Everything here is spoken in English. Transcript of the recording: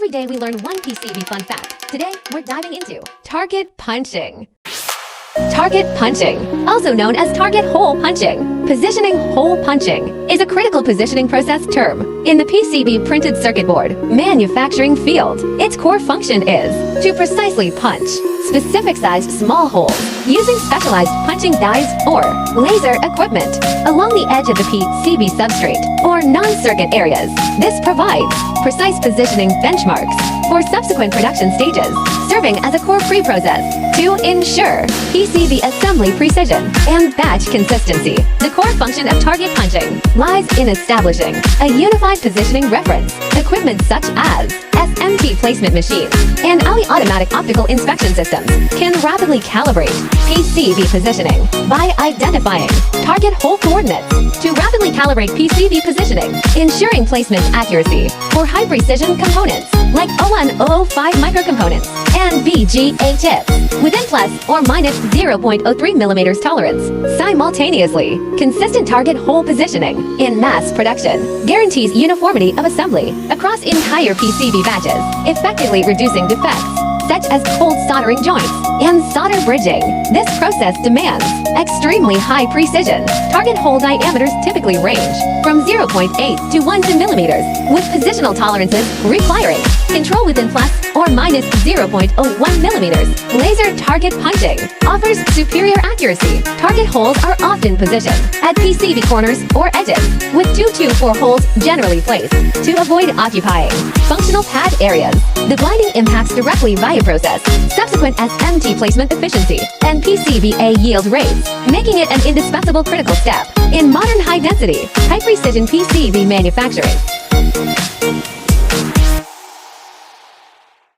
Every day we learn one PCB fun fact. Today, we're diving into target punching. Target punching, also known as target hole punching. Positioning hole punching is a critical positioning process term in the PCB printed circuit board manufacturing field. Its core function is to precisely punch specific sized small holes using specialized punching dies or laser equipment along the edge of the PCB substrate or non-circuit areas. This provides precise positioning benchmarks for subsequent production stages, serving as a core pre-process to ensure PCB assembly precision and batch consistency. The core function of target punching lies in establishing a unified positioning reference. Equipment such as SMT placement machines and automatic optical inspection systems can rapidly calibrate PCB positioning by identifying target hole coordinates to rapidly calibrate PCB positioning, ensuring placement accuracy for high-precision components like 0.105 microcomponents and VGA chips within plus or minus 0.03 millimeters tolerance. Simultaneously, consistent target hole positioning in mass production guarantees uniformity of assembly across entire PCB batches, effectively reducing defects such as cold soldering joints and solder bridging. This process demands extremely high precision. Target hole diameters typically range from 0.8 to 1 millimeters, with positional tolerances requiring control within plus or minus 0.01 millimeters. Laser target punching offers superior accuracy. Target holes are often positioned at PCB corners or edges, with 2 to 4 holes generally placed to avoid occupying functional pad areas. The blinding impacts directly via process, subsequent SMT placement efficiency, and PCBA yield rates, making it an indispensable critical step in modern high-density, high-precision PCB manufacturing.